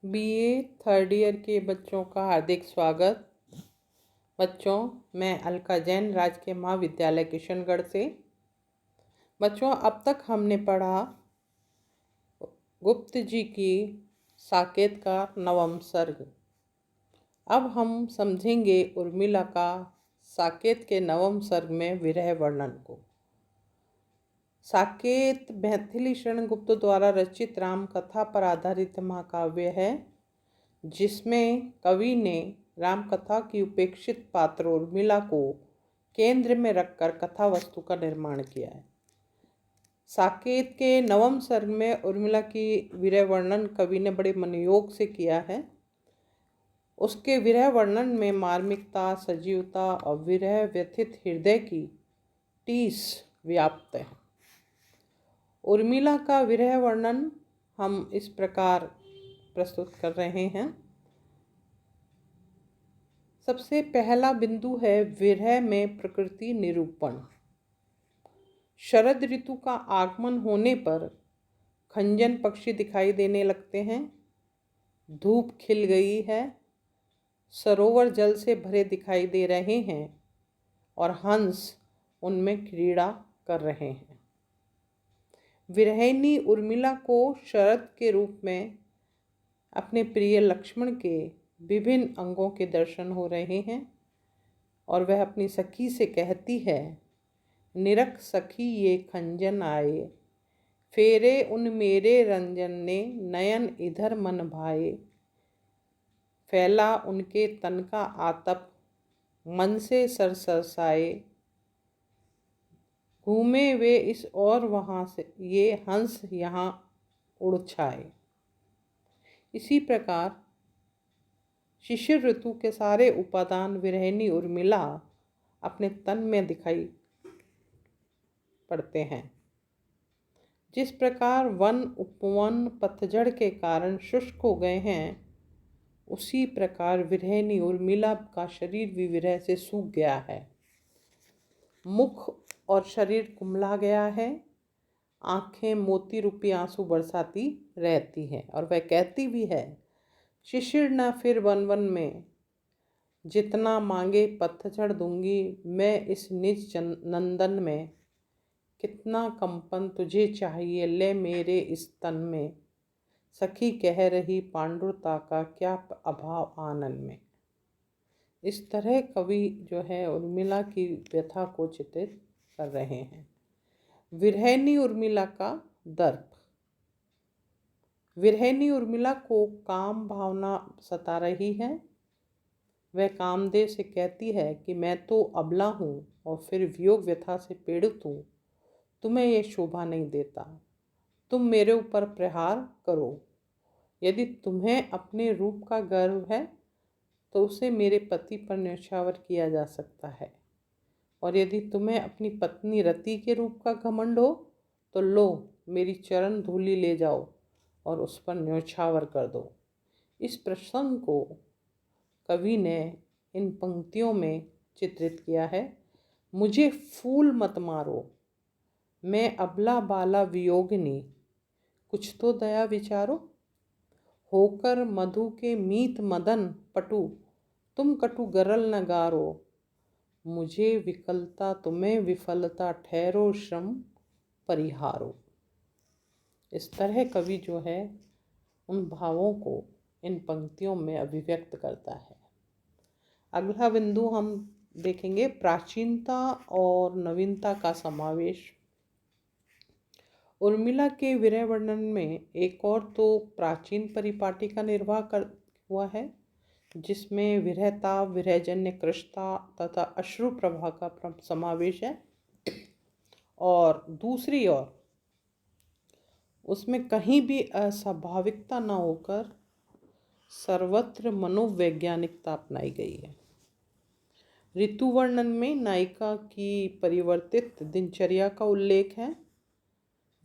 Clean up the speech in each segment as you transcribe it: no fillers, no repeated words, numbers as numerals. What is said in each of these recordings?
BA third year के बच्चों का हार्दिक स्वागत। बच्चों, मैं अलका जैन, राजकीय महाविद्यालय किशनगढ़ से। बच्चों, अब तक हमने पढ़ा गुप्त जी की साकेत का नवम सर्ग। अब हम समझेंगे उर्मिला का साकेत के नवम सर्ग में विरह वर्णन को। साकेत मैथिली शरण गुप्त द्वारा रचित राम कथा पर आधारित महाकाव्य है, जिसमें कवि ने राम कथा की उपेक्षित पात्र उर्मिला को केंद्र में रखकर कथा वस्तु का निर्माण किया है। साकेत के नवम सर्ग में उर्मिला की विरह वर्णन कवि ने बड़े मनोयोग से किया है। उसके विरह वर्णन में मार्मिकता, सजीवता और विरह व्यथित हृदय की टीस व्याप्त है। उर्मिला का विरह वर्णन हम इस प्रकार प्रस्तुत कर रहे हैं। सबसे पहला बिंदु है विरह में प्रकृति निरूपण। शरद ऋतु का आगमन होने पर खंजन पक्षी दिखाई देने लगते हैं। धूप खिल गई है, सरोवर जल से भरे दिखाई दे रहे हैं और हंस उनमें क्रीड़ा कर रहे हैं। विरहिणी उर्मिला को शरद के रूप में अपने प्रिय लक्ष्मण के विभिन्न अंगों के दर्शन हो रहे हैं और वह अपनी सखी से कहती है, निरख सखी ये खंजन आए, फेरे उन मेरे रंजन ने, नयन इधर मन भाए, फैला उनके तन का आतप, मन से सरसाए, घूमे वे इस और वहाँ से, ये हंस यहाँ उड़ छाए। इसी प्रकार शिशिर ऋतु के सारे उपादान विरहिणी उर्मिला अपने तन में दिखाई पड़ते हैं। जिस प्रकार वन उपवन पतझड़ के कारण शुष्क हो गए हैं, उसी प्रकार विरहिणी उर्मिला का शरीर भी विरह से सूख गया है। मुख और शरीर कुम्हला गया है, आंखें मोती रूपी आंसू बरसाती रहती हैं और वह कहती भी है, शिशिर न फिर वन वन में, जितना मांगे पतझड़ दूंगी मैं इस निज नंदन में, कितना कंपन तुझे चाहिए ले मेरे इस तन में, सखी कह रही पांडुरता का क्या अभाव आनन में। इस तरह कवि जो है उर्मिला की व्यथा को चित्रित कर रहे हैं। विरहिणी उर्मिला का दर्प। विरहिणी उर्मिला को काम भावना सता रही है। वह कामदेव से कहती है कि मैं तो अबला हूँ और फिर वियोग व्यथा से पीड़ित हूँ, तुम्हें यह शोभा नहीं देता, तुम मेरे ऊपर प्रहार करो। यदि तुम्हें अपने रूप का गर्व है तो उसे मेरे पति पर न्यौछावर किया जा सकता है, और यदि तुम्हें अपनी पत्नी रति के रूप का घमंड हो तो लो मेरी चरण धूलि ले जाओ और उस पर न्यौछावर कर दो। इस प्रसंग को कवि ने इन पंक्तियों में चित्रित किया है। मुझे फूल मत मारो, मैं अबला बाला वियोगिनी, कुछ तो दया विचारो, होकर मधु के मीत मदन पटु, तुम कटु गरल न गारो, मुझे विकलता तुम्हें विफलता, ठहरो श्रम परिहारो। इस तरह कवि जो है उन भावों को इन पंक्तियों में अभिव्यक्त करता है। अगला बिंदु हम देखेंगे प्राचीनता और नवीनता का समावेश। उर्मिला के विरह वर्णन में एक और तो प्राचीन परिपाटी का निर्वाह हुआ है, जिसमें विरहता, विरहजन्य कृशता तथा अश्रु प्रभा का समावेश है, और दूसरी ओर उसमें कहीं भी अस्वाभाविकता न होकर सर्वत्र मनोवैज्ञानिकता अपनाई गई है। ऋतु वर्णन में नायिका की परिवर्तित दिनचर्या का उल्लेख है।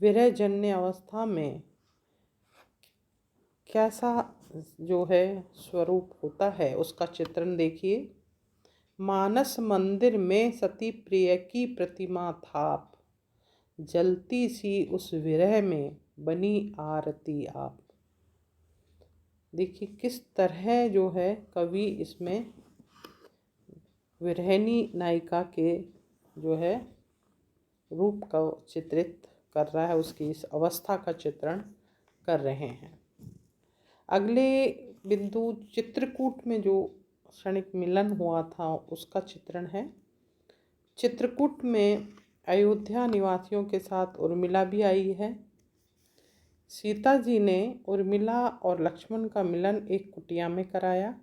विरहजन्य अवस्था में कैसा जो है स्वरूप होता है उसका चित्रण देखिए। मानस मंदिर में सती प्रिय की प्रतिमा थाप, जलती सी उस विरह में बनी आरती आप। देखिए किस तरह जो है कवि इसमें विरहिणी नायिका के जो है रूप का चित्रित कर रहा है, उसकी इस अवस्था का चित्रण कर रहे हैं। अगले बिंदु चित्रकूट में जो क्षणिक मिलन हुआ था उसका चित्रण है। चित्रकूट में अयोध्या निवासियों के साथ उर्मिला भी आई है। सीता जी ने उर्मिला और लक्ष्मण का मिलन एक कुटिया में कराया।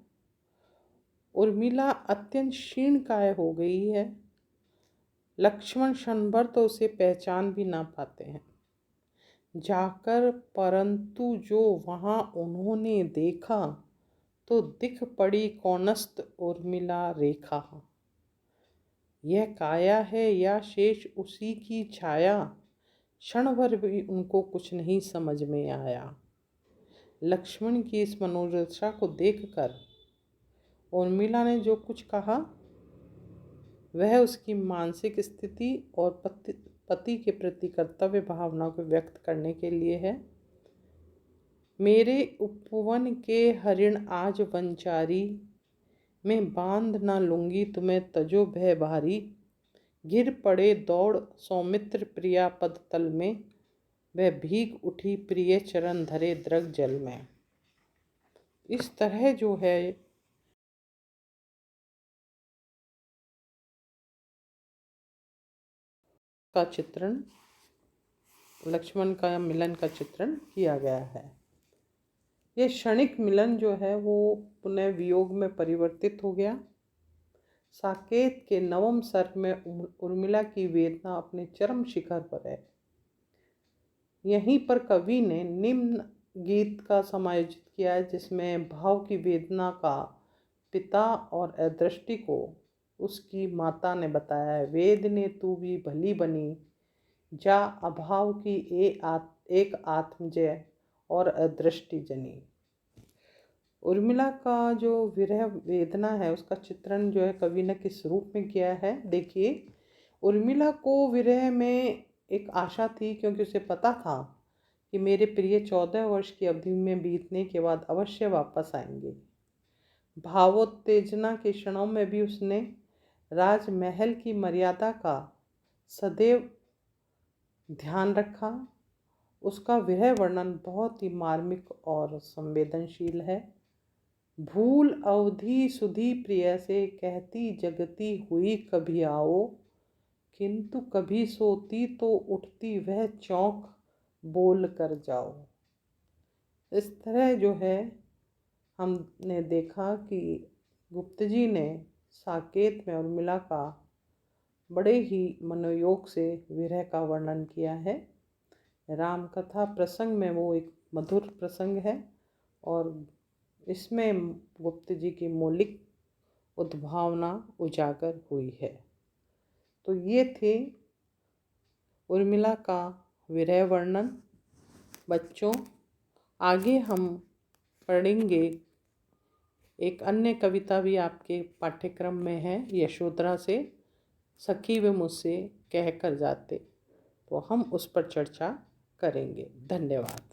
उर्मिला अत्यंत क्षीणकाय हो गई है। लक्ष्मण क्षण भर तो उसे पहचान भी ना पाते हैं जाकर, परंतु जो वहाँ उन्होंने देखा तो दिख पड़ी कौनस्त उर्मिला रेखा। यह काया है या शेष उसी की छाया, क्षण भर भी उनको कुछ नहीं समझ में आया। लक्ष्मण की इस मनोदशा को देखकर उर्मिला ने जो कुछ कहा वह उसकी मानसिक स्थिति और पति के प्रति कर्तव्य भावना को व्यक्त करने के लिए है। मेरे उपवन के हरिण आज वनचारी, मैं बांध ना लूँगी तुम्हें तजो भय भारी। गिर पड़े दौड़ सौमित्र प्रिया पद तल में, वह भीग उठी प्रिय चरण धरे द्रग जल में। इस तरह जो है का चित्रण, लक्ष्मण का मिलन का चित्रण किया गया है। ये क्षणिक मिलन जो है वो पुनः वियोग में परिवर्तित हो गया। साकेत के नवम सर्ग में उर्मिला की वेदना अपने चरम शिखर पर है। यहीं पर कवि ने निम्न गीत का समायोजित किया है जिसमें भाव की वेदना का पिता और अदृष्टि को उसकी माता ने बताया है। वेद ने तू भी भली बनी, जा अभाव की एक आत्मजय और अदृष्टि जनी। उर्मिला का जो विरह वेदना है उसका चित्रण जो है कवि ने किस रूप में किया है। देखिए, उर्मिला को विरह में एक आशा थी क्योंकि उसे पता था कि मेरे प्रिय 14 वर्ष की अवधि में बीतने के बाद अवश्य वापस आएंगे। भावोत्तेजना के क्षणों में भी उसने राजमहल की मर्यादा का सदैव ध्यान रखा। उसका विरह वर्णन बहुत ही मार्मिक और संवेदनशील है। भूल अवधि सुधी प्रिय से कहती जगती हुई कभी आओ, किंतु कभी सोती तो उठती वह चौंक बोल कर जाओ। इस तरह जो है हमने देखा कि गुप्त जी ने साकेत में उर्मिला का बड़े ही मनोयोग से विरह का वर्णन किया है। राम कथा प्रसंग में वो एक मधुर प्रसंग है और इसमें गुप्त जी की मौलिक उद्भावना उजागर हुई है। तो ये थे उर्मिला का विरह वर्णन। बच्चों, आगे हम पढ़ेंगे एक अन्य कविता भी आपके पाठ्यक्रम में है, यशोधरा से सखी वे मुझसे कह कर जाते, तो हम उस पर चर्चा करेंगे। धन्यवाद।